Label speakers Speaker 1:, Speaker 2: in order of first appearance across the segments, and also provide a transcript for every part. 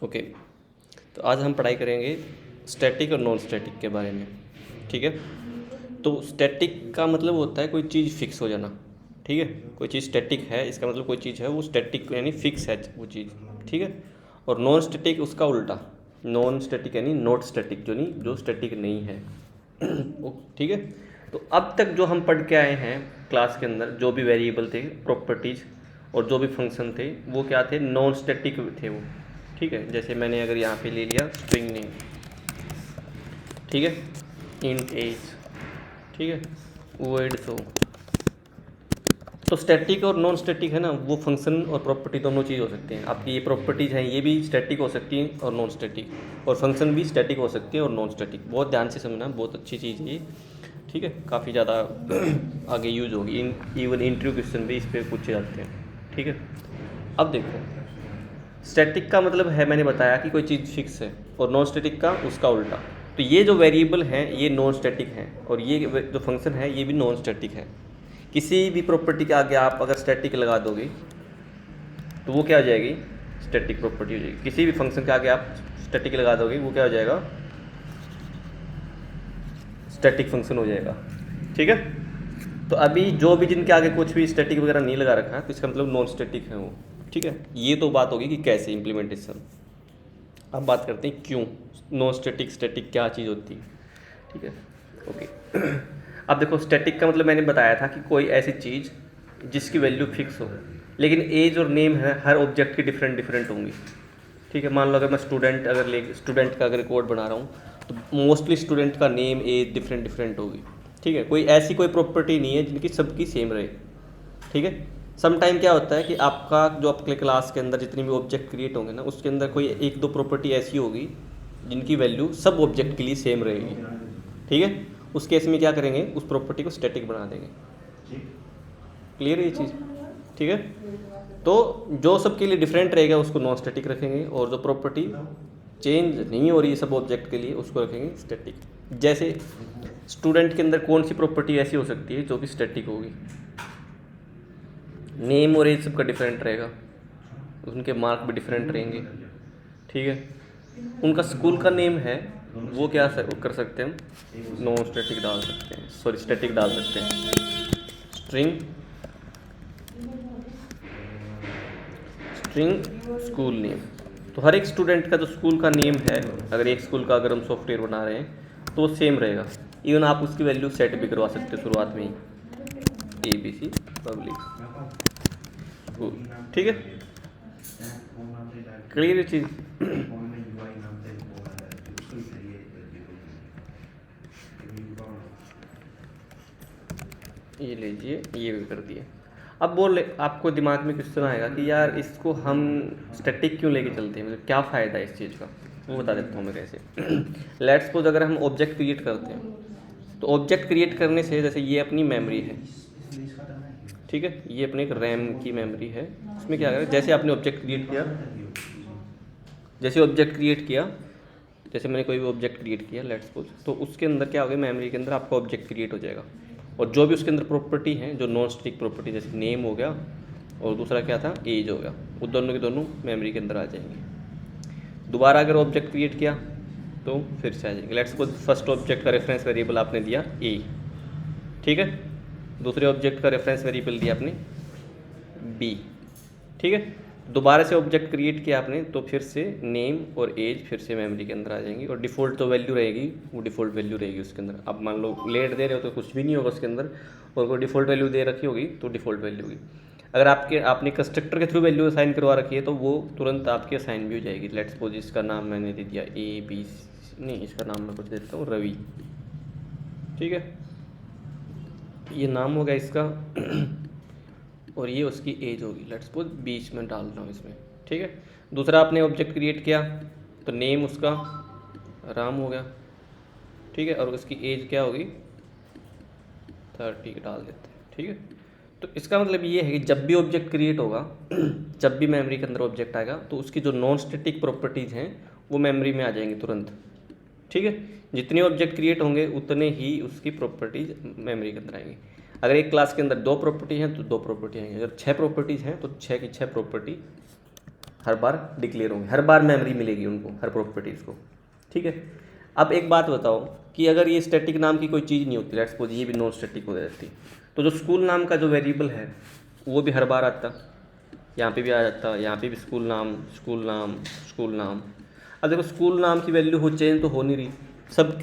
Speaker 1: Okay, तो आज हम पढ़ाई करेंगे स्टैटिक और नॉन स्टैटिक के बारे में। ठीक है, तो स्टैटिक का मतलब होता है कोई चीज़ फिक्स हो जाना। ठीक है, कोई चीज़ स्टैटिक है इसका मतलब कोई चीज़ है वो स्टैटिक यानी फिक्स है वो चीज़। ठीक है, और नॉन स्टैटिक उसका उल्टा, नॉन स्टैटिक यानी नॉट स्टैटिक, जो स्टैटिक नहीं है। ठीक है, तो अब तक जो हम पढ़ के आए हैं क्लास के अंदर, जो भी वेरिएबल थे, प्रॉपर्टीज़ और जो भी फंक्शन थे, वो क्या थे, नॉन स्टैटिक थे वो। ठीक है, जैसे मैंने अगर यहाँ पे ले लिया स्ट्रिंग नेम, ठीक है, इंट एज, ठीक है, वॉइड शो। तो स्टैटिक और नॉन स्टैटिक है ना, वो फंक्शन और प्रॉपर्टी दोनों चीज़ हो सकती हैं। आपकी ये प्रॉपर्टीज़ हैं, ये भी स्टैटिक हो सकती हैं और नॉन स्टैटिक, और फंक्शन भी स्टैटिक हो सकती है और नॉन स्टैटिक। बहुत ध्यान से समझना, बहुत अच्छी चीज़ है ये। ठीक है, काफ़ी ज़्यादा आगे यूज होगी, इवन इंटरव्यू क्वेश्चन भी इस पर पूछे जाते हैं। ठीक है, अब देखो, स्टैटिक का मतलब है, मैंने बताया कि कोई चीज़ फिक्स है, और नॉन स्टैटिक का उसका उल्टा। तो ये जो वेरिएबल हैं ये नॉन स्टैटिक हैं, और ये जो फंक्शन है ये भी नॉन स्टैटिक है। किसी भी प्रॉपर्टी के आगे आप अगर स्टैटिक लगा दोगे तो वो क्या हो जाएगी, स्टैटिक प्रॉपर्टी हो जाएगी। किसी भी फंक्शन के आगे आप स्टैटिक लगा दोगे वो क्या हो जाएगा, स्टैटिक फंक्शन हो जाएगा। ठीक है, तो अभी जो भी जिनके आगे कुछ भी स्टैटिक वगैरह नहीं लगा रखा है तो इसका मतलब नॉन स्टैटिक है वो। ठीक है, ये तो बात होगी कि कैसे इम्प्लीमेंटेशन। अब बात करते हैं क्यों नॉन स्टैटिक स्टैटिक क्या चीज़ होती है। ठीक है, ओके। अब देखो, स्टैटिक का मतलब मैंने बताया था कि कोई ऐसी चीज़ जिसकी वैल्यू फिक्स हो, लेकिन एज और नेम है हर ऑब्जेक्ट की डिफरेंट डिफरेंट होंगी। ठीक है, मान लो अगर मैं स्टूडेंट का अगर रिकॉर्ड बना रहा हूँ तो मोस्टली स्टूडेंट का नेम एज डिफरेंट डिफरेंट होगी। ठीक है, कोई प्रॉपर्टी नहीं है जिनकी सबकी सेम रहे। ठीक है, सम टाइम क्या होता है कि आपका जो आपके क्लास के अंदर जितनी भी ऑब्जेक्ट क्रिएट होंगे ना, उसके अंदर कोई एक दो प्रॉपर्टी ऐसी होगी जिनकी वैल्यू सब ऑब्जेक्ट के लिए सेम रहेगी। ठीक है, उस केस में क्या करेंगे, उस प्रॉपर्टी को स्टैटिक बना देंगे। क्लियर है ये चीज़? ठीक है, तो जो सबके लिए डिफरेंट रहेगा उसको नॉन स्टैटिक रखेंगे, और जो प्रॉपर्टी चेंज नहीं हो रही है सब ऑब्जेक्ट के लिए उसको रखेंगे स्टैटिक। जैसे स्टूडेंट के अंदर कौन सी प्रॉपर्टी ऐसी हो सकती है जो कि स्टैटिक होगी, नेम और एज सबका डिफरेंट रहेगा, उनके मार्क भी डिफरेंट रहेंगे। ठीक है, उनका स्कूल का नेम है वो क्या कर सकते हैं हम, नॉन स्टैटिक डाल सकते हैं, सॉरी स्टैटिक डाल सकते हैं, स्ट्रिंग स्कूल नेम। तो हर एक स्टूडेंट का जो स्कूल का नेम है, अगर एक स्कूल का अगर हम सॉफ्टवेयर बना रहे हैं तो वो सेम रहेगा। इवन आप उसकी वैल्यू सेट भी करवा सकते हो शुरुआत में ही, ABC पब्लिक स्कूल। ठीक है, क्लियर चीज़? ये लीजिए, ये भी कर दिए। अब आपको दिमाग में क्वेश्चन आएगा कि यार इसको हम स्टैटिक क्यों लेके चलते हैं, मतलब क्या फ़ायदा है इस चीज़ का, वो बता देता हूँ मैं कैसे। लेट्स सपोज अगर हम ऑब्जेक्ट क्रिएट करते हैं तो ऑब्जेक्ट क्रिएट करने से, जैसे ये अपनी मेमोरी है, ठीक है, ये अपने एक रैम की मेमोरी है, इसमें क्या करें, जैसे आपने ऑब्जेक्ट क्रिएट किया, जैसे मैंने कोई भी ऑब्जेक्ट क्रिएट किया लेट्स सपोज, तो उसके अंदर क्या होगा, मेमोरी के अंदर आपका ऑब्जेक्ट क्रिएट हो जाएगा, और जो भी उसके अंदर प्रॉपर्टी है, जो नॉन स्टैटिक प्रॉपर्टी, जैसे नेम हो गया और दूसरा क्या था, एज हो गया, वो दोनों के दोनों मेमोरी के अंदर आ जाएंगे। दोबारा अगर ऑब्जेक्ट क्रिएट किया तो फिर से आ जाएंगे। लेट्स सपोज फर्स्ट ऑब्जेक्ट का रेफरेंस वेरिएबल आपने दिया ए, ठीक है, दूसरे ऑब्जेक्ट का रेफरेंस वेरिएबल दिया आपने बी। ठीक है, दोबारा से ऑब्जेक्ट क्रिएट किया आपने तो फिर से नेम और एज फिर से मेमोरी के अंदर आ जाएंगी, और डिफ़ॉल्ट जो वैल्यू रहेगी वो डिफ़ॉल्ट वैल्यू रहेगी उसके अंदर। अब मान लो लेट दे रहे हो तो कुछ भी नहीं होगा उसके अंदर, और कोई डिफ़ॉल्ट वैल्यू दे रखी होगी तो डिफ़ॉल्ट वैल्यू होगी। अगर आपने कंस्ट्रक्टर के थ्रू वैल्यू असाइन करवा रखी है तो वो तुरंत आपकी असाइन भी हो जाएगी। लेट्स सपोज इसका नाम मैंने दे दिया AB, नहीं इसका नाम मैं कुछ दे देता हूँ रवि। ठीक है, ये नाम हो गया इसका और ये उसकी एज होगी, लेट्स सपोज बीच में डाल रहा हूँ इसमें। ठीक है, दूसरा आपने ऑब्जेक्ट क्रिएट किया तो नेम उसका राम हो गया, ठीक है, और उसकी एज क्या होगी 30 डाल देते हैं। ठीक है, तो इसका मतलब ये है कि जब भी ऑब्जेक्ट क्रिएट होगा जब भी मेमोरी के अंदर ऑब्जेक्ट आएगा तो उसकी जो नॉन स्टैटिक प्रॉपर्टीज़ हैं वो मेमोरी में आ जाएंगी तुरंत। ठीक है, जितने ऑब्जेक्ट क्रिएट होंगे उतने ही उसकी प्रॉपर्टीज़ मेमोरी के अंदर आएंगी। अगर एक क्लास के अंदर 2 प्रॉपर्टी हैं तो 2 प्रॉपर्टी आएंगी, अगर 6 प्रॉपर्टीज़ हैं तो 6 की 6 प्रॉपर्टी हर बार डिक्लेयर होंगे, हर बार मेमोरी मिलेगी उनको, हर प्रॉपर्टीज़ को। ठीक है। अब एक बात बताओ कि अगर ये स्टैटिक नाम की कोई चीज़ नहीं होती, लेट्स सपोज ये भी नॉन स्टैटिक हो जाती, तो जो स्कूल नाम का जो वेरिएबल है वो भी हर बार आता, यहाँ पे भी आ जाता, यहाँ पे भी स्कूल नाम स्कूल नाम स्कूल नाम। अब देखो स्कूल नाम की वैल्यू हो चेंज तो हो नहीं रही,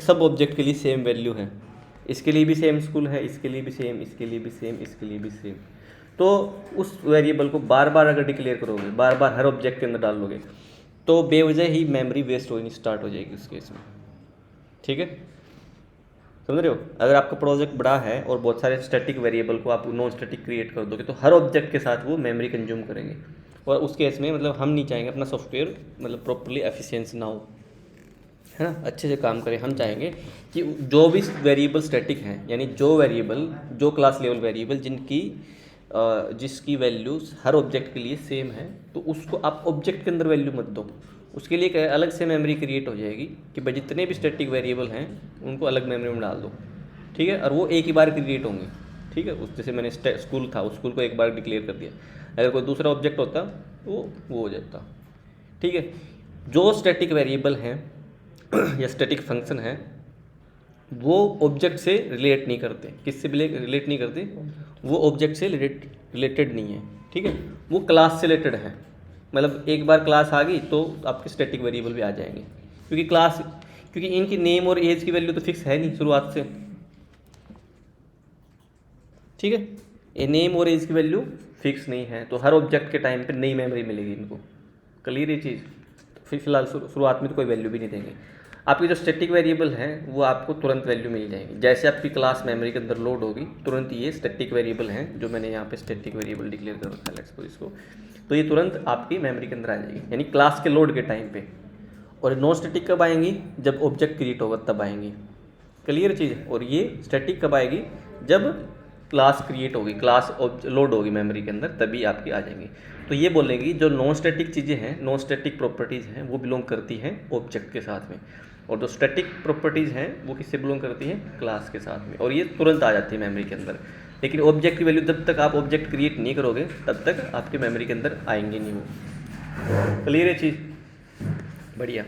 Speaker 1: सब ऑब्जेक्ट के लिए सेम वैल्यू है, इसके लिए भी सेम स्कूल है, इसके लिए भी सेम, इसके लिए भी सेम, इसके लिए भी सेम। तो उस वेरिएबल को बार बार अगर डिक्लेयर करोगे, बार बार हर ऑब्जेक्ट के अंदर डाल लोगे, तो बेवजह ही मेमोरी वेस्ट होनी स्टार्ट हो जाएगी उस केस में। ठीक है, समझ रहे हो। अगर आपका प्रोजेक्ट बड़ा है और बहुत सारे स्टैटिक वेरिएबल को आप नॉन स्टैटिक क्रिएट कर दोगे, तो हर ऑब्जेक्ट के साथ वो मेमोरी कंज्यूम करेंगे, और उस केस में मतलब हम नहीं चाहेंगे अपना सॉफ्टवेयर मतलब प्रॉपरली एफिशिएंसी ना हो, है ना, अच्छे से काम करें। हम चाहेंगे कि जो भी वेरिएबल स्टैटिक हैं, यानी जो वेरिएबल, जो क्लास लेवल वेरिएबल जिसकी वैल्यूज़ हर ऑब्जेक्ट के लिए सेम है, तो उसको आप ऑब्जेक्ट के अंदर वैल्यू मत दो, उसके लिए एक अलग से मेमोरी क्रिएट हो जाएगी कि भाई जितने भी स्टैटिक वेरिएबल हैं उनको अलग मेमोरी में डाल दो। ठीक है, और वो एक ही बार क्रिएट होंगे। ठीक है, उस जैसे मैंने स्कूल था, उस स्कूल को एक बार डिक्लेयर कर दिया, अगर कोई दूसरा ऑब्जेक्ट होता वो हो जाता। ठीक है, जो स्टैटिक वेरिएबल हैं या स्टैटिक फंक्शन है वो ऑब्जेक्ट से रिलेट नहीं करते, किससे रिलेट नहीं करते, वो ऑब्जेक्ट से रिलेटेड नहीं है। ठीक है, वो क्लास से रिलेटेड है, मतलब एक बार क्लास आ गई तो आपके स्टैटिक वेरिएबल भी आ जाएंगे, क्योंकि इनकी नेम और एज की वैल्यू तो फिक्स है नहीं शुरुआत से। ठीक है, ये नेम और एज की वैल्यू फिक्स नहीं है, तो हर ऑब्जेक्ट के टाइम पे नई मेमोरी मिलेगी इनको। क्लियर ये चीज़। फिर फिलहाल शुरुआत में तो कोई वैल्यू भी नहीं देंगे। आपकी जो स्टैटिक वेरिएबल है वो आपको तुरंत वैल्यू मिल जाएगी, जैसे आपकी क्लास मेमोरी के अंदर लोड होगी तुरंत ये स्टैटिक वेरिएबल हैं, जो मैंने यहाँ पे स्टैटिक वेरिएबल डिक्लेयर कर रखा है लेट्स सपोज इसको, तो ये तुरंत आपकी मेमोरी के अंदर आ जाएगी, यानी क्लास के लोड के टाइम पे। और नॉन स्टैटिक कब आएंगी, जब ऑब्जेक्ट क्रिएट होगा तब आएंगी। क्लियर चीज़ है। और ये स्टैटिक कब आएगी, जब क्लास क्रिएट होगी, क्लास लोड होगी मेमोरी के अंदर, तभी आपकी आ जाएंगी। तो ये बोलेंगी जो नॉन स्टैटिक चीज़ें हैं, नॉन स्टैटिक प्रॉपर्टीज़ हैं, वो बिलोंग करती हैं ऑब्जेक्ट के साथ में, और जो स्टैटिक प्रॉपर्टीज़ हैं वो किससे बिलोंग करती हैं, क्लास के साथ में, और ये तुरंत आ जाती है मेमोरी के अंदर। लेकिन ऑब्जेक्ट की वैल्यू जब तक आप ऑब्जेक्ट क्रिएट नहीं करोगे तब तक आपके मेमोरी के अंदर आएंगे नहीं वो। क्लियर है चीज़, बढ़िया।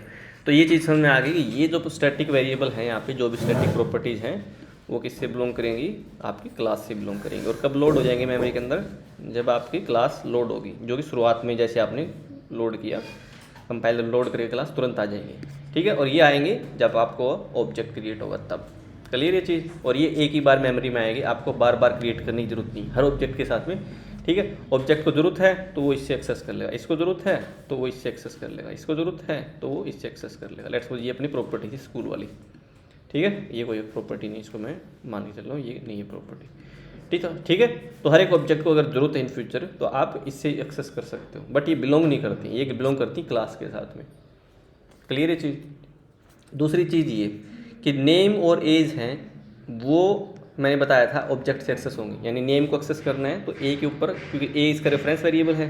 Speaker 1: तो ये चीज़ समझ में आ गई कि ये जो स्टैटिक वेरिएबल हैं, यहाँ पे जो भी स्टैटिक प्रॉपर्टीज़ हैं वो किससे बिलोंग करेंगी, आपकी क्लास से बिलोंग करेंगी। और कब लोड हो जाएंगे मेमोरी के अंदर, जब आपकी क्लास लोड होगी, जो कि शुरुआत में जैसे आपने लोड किया, कंपाइलर लोड करेगा क्लास, तुरंत आ जाएंगे। ठीक है, और ये आएंगे जब आपको ऑब्जेक्ट क्रिएट होगा तब। क्लियर ये चीज़। और ये एक ही बार मेमोरी में आएगी, आपको बार बार क्रिएट करने की जरूरत नहीं हर ऑब्जेक्ट के साथ में। ठीक है, ऑब्जेक्ट को ज़रूरत है तो वो इससे एक्सेस कर लेगा, इसको ज़रूरत है तो वो इससे एक्सेस कर लेगा, इसको ज़रूरत है तो वो इससे एक्सेस कर लेगा। लेट्स सपोज ये अपनी प्रॉपर्टी थी स्कूल वाली। ठीक है, ये कोई प्रॉपर्टी नहीं, इसको मैं मान के चल रहा हूँ, ये नहीं है प्रॉपर्टी। ठीक है, ठीक है। तो हर एक ऑब्जेक्ट को अगर ज़रूरत है इन फ्यूचर तो आप इससे एक्सेस कर सकते हो, बट ये बिलोंग नहीं करती, ये बिलोंग करती क्लास के साथ में। क्लियर है चीज़। दूसरी चीज़ ये कि नेम और एज हैं, वो मैंने बताया था ऑब्जेक्ट से एक्सेस होंगे, यानी नेम को एक्सेस करना है तो ए के ऊपर, क्योंकि ए इसका रेफरेंस वेरिएबल है,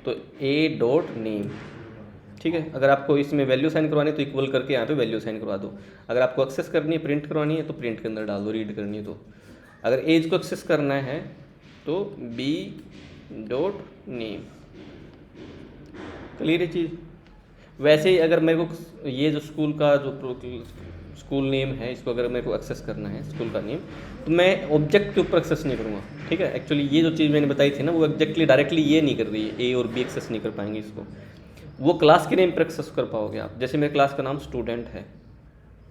Speaker 1: तो ए डॉट नेम। ठीक है, अगर आपको इसमें वैल्यू साइन करवानी है तो इक्वल करके यहाँ पे वैल्यू साइन करवा दो। अगर आपको एक्सेस करनी है, प्रिंट करवानी है तो प्रिंट के अंदर डाल दो, रीड करनी है तो। अगर एज को एक्सेस करना है तो बी डॉट नेम। क्लियर है चीज़। वैसे ही अगर मेरे को ये जो स्कूल का जो स्कूल नेम है, इसको अगर मेरे को एक्सेस करना है स्कूल का नेम, तो मैं ऑब्जेक्ट के ऊपर एक्सेस नहीं करूँगा। ठीक है, एक्चुअली ये जो चीज़ मैंने बताई थी ना, वो एग्जैक्टली डायरेक्टली ये नहीं कर रही है, ए और बी एक्सेस नहीं कर पाएंगे इसको, वो क्लास के नेम पर एक्सेस कर पाओगे आप। जैसे मेरे क्लास का नाम स्टूडेंट है,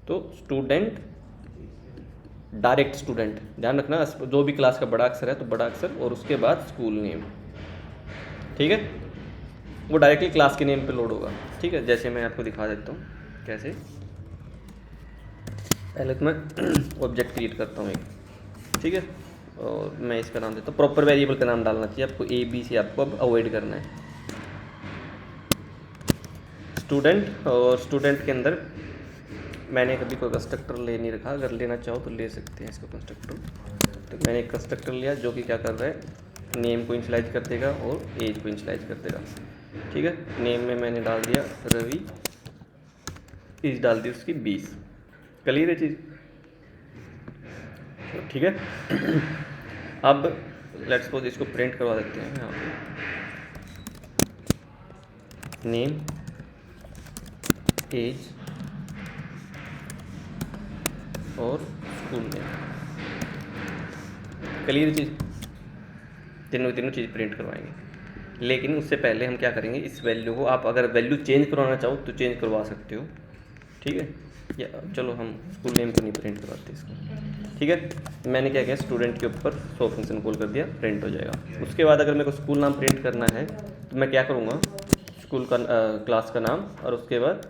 Speaker 1: तो स्टूडेंट डायरेक्ट स्टूडेंट, ध्यान रखना, जो भी क्लास का बड़ा अक्षर है तो बड़ा अक्षर और उसके बाद स्कूल नेम। ठीक है, वो डायरेक्टली क्लास के नेम पे लोड होगा। ठीक है, जैसे मैं आपको दिखा देता हूँ कैसे। पहले तो मैं ऑब्जेक्ट क्रिएट करता हूँ एक। ठीक है, और मैं इसका नाम देता हूँ, प्रॉपर वेरिएबल का नाम डालना चाहिए आपको, ए बी सी आपको अब अवॉइड करना है। स्टूडेंट, और स्टूडेंट के अंदर मैंने कभी कोई कंस्ट्रक्टर ले नहीं रखा, अगर लेना चाहो तो ले सकते हैं इसको कंस्ट्रक्टर। तो मैंने एक कंस्ट्रक्टर लिया जो कि क्या कर रहा है, नेम को इनिशियलाइज कर देगा और एज को इनिशियलाइज कर देगा। ठीक है, नेम में मैंने डाल दिया रवि, एज डाल दी उसकी 20। क्लियर है चीज़। ठीक है, अब लेट्स सपोज इसको प्रिंट करवा देते हैं यहाँ पे। नेम, एज और स्कूल नेम। क्लियर चीज़, तीनों चीज़ प्रिंट करवाएंगे। लेकिन उससे पहले हम क्या करेंगे, इस वैल्यू को आप अगर वैल्यू चेंज करवाना चाहो तो चेंज करवा सकते हो, ठीक है। या चलो हम स्कूल नेम को नहीं प्रिंट करवाते इसको, ठीक है। मैंने क्या किया, स्टूडेंट के ऊपर सो फंक्शन कॉल कर दिया, प्रिंट हो जाएगा। उसके बाद अगर मेरे को स्कूल नाम प्रिंट करना है तो मैं क्या करूँगा, स्कूल का क्लास का नाम और उसके बाद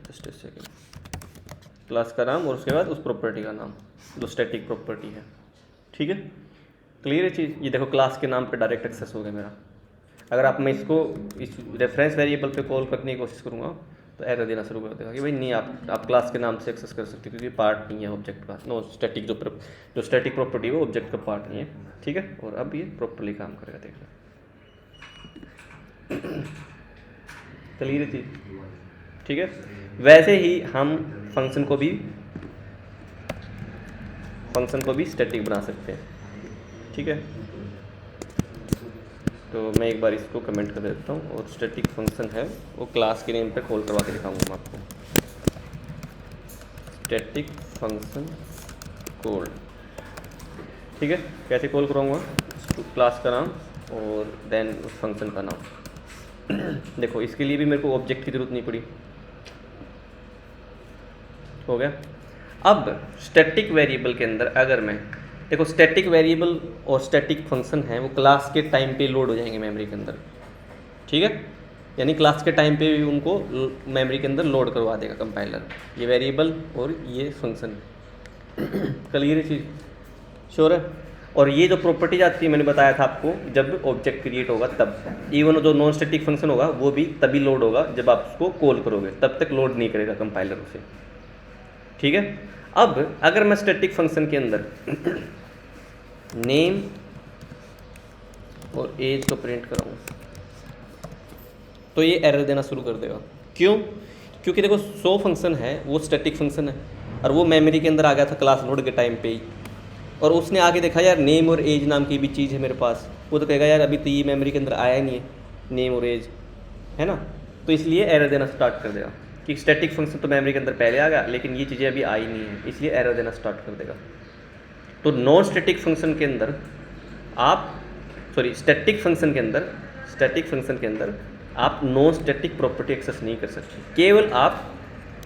Speaker 1: जस्ट सेकेंड, क्लास का नाम और उसके बाद उस प्रॉपर्टी का नाम जो स्टैटिक प्रॉपर्टी है, ठीक है। क्लियर है चीज़। ये देखो क्लास के नाम पे डायरेक्ट एक्सेस हो गया मेरा। अगर आप मैं इसको इस रेफरेंस वेरिएबल पे कॉल करने की कोशिश करूँगा तो एरर देना शुरू कर देगा कि भाई नहीं, आप क्लास के नाम से एक्सेस कर सकते हो क्योंकि पार्ट नहीं है ऑब्जेक्ट का। नो स्टैटिक जो स्टैटिक प्रॉपर्टी है वो ऑब्जेक्ट का पार्ट नहीं है, ठीक है। और अब ये प्रॉपर्ली काम करेगा, देखना। क्लियर है चीज़, ठीक है। वैसे ही हम फंक्शन को भी स्टैटिक बना सकते हैं, ठीक है। तो मैं एक बार इसको कमेंट कर देता हूँ और स्टैटिक फंक्शन है वो क्लास के नेम पे कॉल करवा के दिखाऊंगा मैं आपको। स्टैटिक फंक्शन कॉल, ठीक है। कैसे कॉल कराऊंगा, क्लास का नाम और देन उस फंक्शन का नाम। देखो इसके लिए भी मेरे को ऑब्जेक्ट की ज़रूरत नहीं पड़ी, हो गया। अब स्टैटिक वेरिएबल के अंदर अगर मैं देखो, स्टैटिक वेरिएबल और स्टैटिक फंक्शन है वो क्लास के टाइम पे लोड हो जाएंगे मेमोरी के अंदर, ठीक है। यानी क्लास के टाइम पे भी उनको मेमोरी के अंदर लोड करवा देगा कंपाइलर, ये वेरिएबल और ये फंक्शन। क्लियर चीज़, श्योर है। और ये जो प्रॉपर्टीज आती है मैंने बताया था आपको, जब ऑब्जेक्ट क्रिएट होगा तब, इवन जो नॉन स्टैटिक फंक्शन होगा वो भी तभी लोड होगा जब आप उसको कॉल करोगे, तब तक लोड नहीं करेगा कंपाइलर उसे, ठीक है। अब अगर मैं स्टैटिक फंक्शन के अंदर नेम और एज को प्रिंट कराऊँ तो ये एरर देना शुरू कर देगा। क्यों? क्योंकि देखो सो फंक्शन है वो स्टैटिक फंक्शन है और वो मेमोरी के अंदर आ गया था क्लास लोड के टाइम पे ही, और उसने आगे देखा यार नेम और एज नाम की भी चीज़ है मेरे पास, वो तो कहेगा यार अभी तो ये मेमोरी के अंदर आया ही नहीं है नेम और एज, है ना। तो इसलिए एरर देना स्टार्ट कर देगा कि स्टैटिक फंक्शन तो मेमोरी के अंदर पहले आ गया लेकिन ये चीज़ें अभी आई नहीं है, इसलिए एरर देना स्टार्ट कर देगा। तो नॉन स्टैटिक फंक्शन के अंदर स्टैटिक फंक्शन के अंदर आप नॉन स्टैटिक प्रॉपर्टी एक्सेस नहीं कर सकते, केवल आप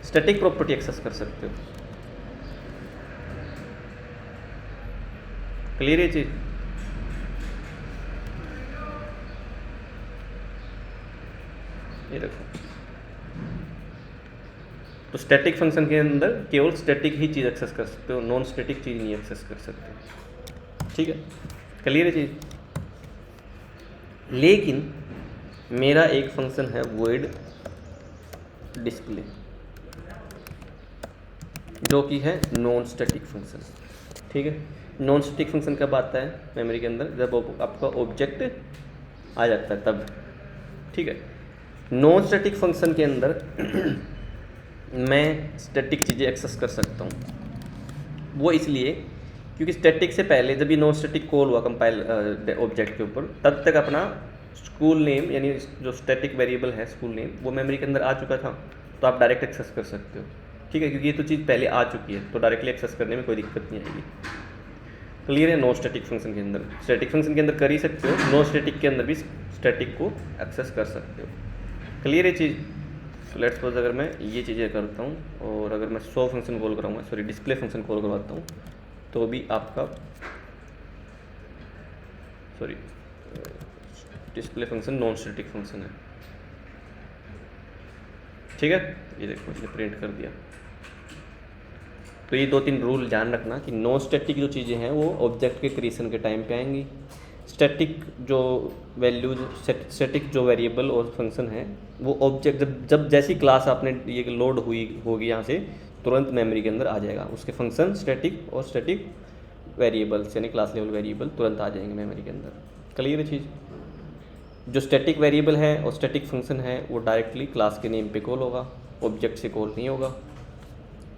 Speaker 1: स्टैटिक प्रॉपर्टी एक्सेस कर सकते हो। क्लियर है चीज़। ये देखो, तो स्टैटिक फंक्शन के अंदर केवल स्टैटिक ही चीज़ एक्सेस कर सकते हो, नॉन स्टैटिक चीज़ नहीं एक्सेस कर सकते, ठीक है। क्लियर है चीज़। लेकिन मेरा एक फंक्शन है वॉइड डिस्प्ले, जो कि है नॉन स्टैटिक फंक्शन, ठीक है। नॉन स्टैटिक फंक्शन कब आता है मेमोरी के अंदर, जब आपका ऑब्जेक्ट आ जाता है तब, ठीक है। नॉन स्टैटिक फंक्शन के अंदर मैं स्टैटिक चीज़ें एक्सेस कर सकता हूँ, वो इसलिए क्योंकि स्टैटिक से पहले जब ये नॉन स्टैटिक कॉल हुआ कंपाइल ऑब्जेक्ट के ऊपर, तब तक अपना स्कूल नेम यानी जो स्टैटिक वेरिएबल है स्कूल नेम वो मेमोरी के अंदर आ चुका था, तो आप डायरेक्ट एक्सेस कर सकते हो, ठीक है। क्योंकि ये तो चीज़ पहले आ चुकी है तो डायरेक्टली एक्सेस करने में कोई दिक्कत नहीं आएगी। क्लियर है। नॉन स्टैटिक फंक्शन के अंदर, स्टैटिक फंक्शन के अंदर कर ही सकते हो, नॉन स्टैटिक के अंदर भी स्टैटिक को एक्सेस कर सकते हो। क्लियर है चीज़। लेट्स सपोज अगर मैं ये चीज़ें करता हूँ और अगर मैं शो फंक्शन कॉल कराऊंगा, डिस्प्ले फंक्शन कॉल करवाता हूँ, तो भी आपका display function non static function है, ठीक है। ये देखो इसने प्रिंट कर दिया। तो ये 2-3 रूल ध्यान रखना कि नॉन स्टैटिक जो चीज़ें हैं वो ऑब्जेक्ट के क्रिएशन के टाइम पे आएंगी, स्टैटिक जो वैल्यूज स्टैटिक जो वेरिएबल और फंक्शन है वो ऑब्जेक्ट जब जैसी क्लास आपने ये लोड होगी यहाँ से तुरंत मेमोरी के अंदर आ जाएगा, उसके फंक्शन स्टैटिक और स्टैटिक वेरिएबल्स यानी क्लास लेवल वेरिएबल तुरंत आ जाएंगे मेमोरी के अंदर। क्लियर चीज़। जो स्टैटिक वेरिएबल है और स्टैटिक फंक्शन है वो डायरेक्टली क्लास के नेम पे कॉल होगा, ऑब्जेक्ट से कॉल नहीं होगा।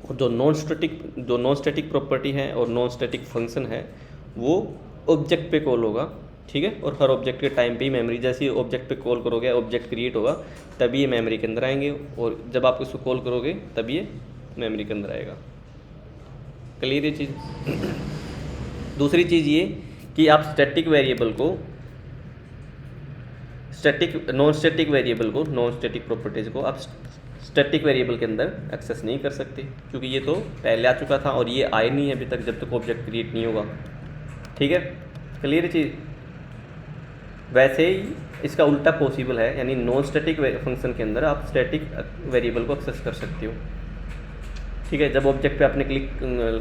Speaker 1: और जो नॉन स्टैटिक प्रॉपर्टी है और नॉन स्टैटिक फंक्शन है वो ऑब्जेक्ट पे कॉल होगा, ठीक है। और हर ऑब्जेक्ट के टाइम पे ही मेमोरी, जैसे ही ऑब्जेक्ट पे कॉल करोगे ऑब्जेक्ट क्रिएट होगा तभी ये मेमोरी के अंदर आएंगे, और जब आप इसको कॉल करोगे तभी ये मेमोरी के अंदर आएगा। क्लियर ये चीज़। दूसरी चीज़ ये कि आप स्टैटिक वेरिएबल को नॉन स्टैटिक वेरिएबल को, नॉन स्टैटिक प्रॉपर्टीज़ को आप स्टैटिक वेरिएबल के अंदर एक्सेस नहीं कर सकते, क्योंकि ये तो पहले आ चुका था और ये आए नहीं है अभी तक, जब तक ऑब्जेक्ट क्रिएट नहीं होगा। ठीक है, क्लियर चीज़। वैसे ही इसका उल्टा पॉसिबल है, यानी नॉन स्टैटिक फंक्शन के अंदर आप स्टैटिक वेरिएबल को एक्सेस कर सकते हो। ठीक है, जब ऑब्जेक्ट पे आपने क्लिक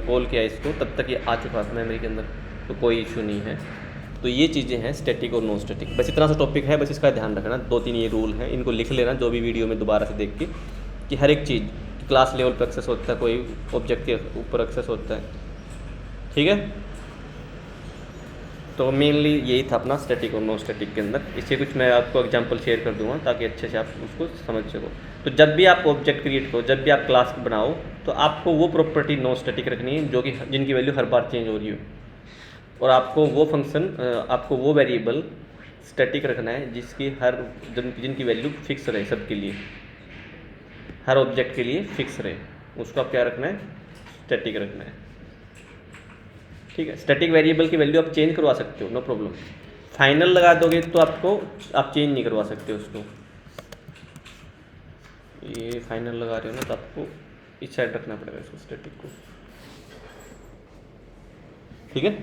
Speaker 1: कॉल किया इसको तब तक ये आ चुका था मेमोरी के अंदर, तो कोई इशू नहीं है। तो ये चीज़ें हैं स्टैटिक और नॉन स्टैटिक। बस इतना सा टॉपिक है, बस इसका ध्यान रखना। 2-3 ये रूल हैं, इनको लिख लेना जो भी वीडियो में दोबारा से देख के, कि हर एक चीज़ क्लास लेवल पर एक्सेस होता है, कोई ऑब्जेक्ट के ऊपर एक्सेस होता है। ठीक है, तो मेनली यही था अपना स्टैटिक और नॉन स्टैटिक के अंदर। इससे कुछ मैं आपको एग्जांपल शेयर कर दूंगा ताकि अच्छे से आप उसको समझ सको। तो जब भी आप ऑब्जेक्ट क्रिएट करो, जब भी आप क्लास बनाओ, तो आपको वो प्रॉपर्टी नॉन स्टैटिक रखनी है जो कि जिनकी वैल्यू हर बार चेंज हो रही हो, और आपको वो फंक्शन, आपको वो वेरिएबल स्टैटिक रखना है जिसकी जिनकी वैल्यू फिक्स रहे सबके लिए, हर ऑब्जेक्ट के लिए फिक्स रहे, उसको आप क्या रखना है, स्टैटिक रखना है। ठीक है, स्टैटिक वेरिएबल की वैल्यू आप चेंज करवा सकते हो, नो प्रॉब्लम। फाइनल लगा दोगे तो आप चेंज नहीं करवा सकते उसको। ये फाइनल लगा रहे हो ना, तो आपको इस साइड रखना पड़ेगा इसको, स्टैटिक को। ठीक है,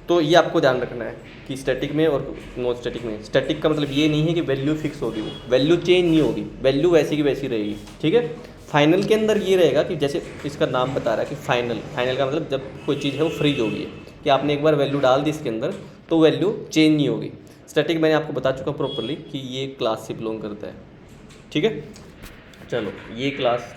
Speaker 1: तो ये आपको ध्यान रखना है कि स्टैटिक में और नॉन स्टैटिक में, स्टैटिक का मतलब ये नहीं है कि वैल्यू फिक्स होगी, वैल्यू चेंज नहीं होगी, वैल्यू वैसी की वैसी रहेगी। ठीक है, फाइनल के अंदर ये रहेगा कि जैसे इसका नाम बता रहा है कि फाइनल का मतलब जब कोई चीज़ है वो फ्रीज होगी है, कि आपने एक बार वैल्यू डाल दी इसके अंदर तो वैल्यू चेंज नहीं होगी। स्टैटिक मैंने आपको बता चुका प्रॉपर्ली कि ये क्लास से बिलोंग करता है। ठीक है, चलो ये क्लास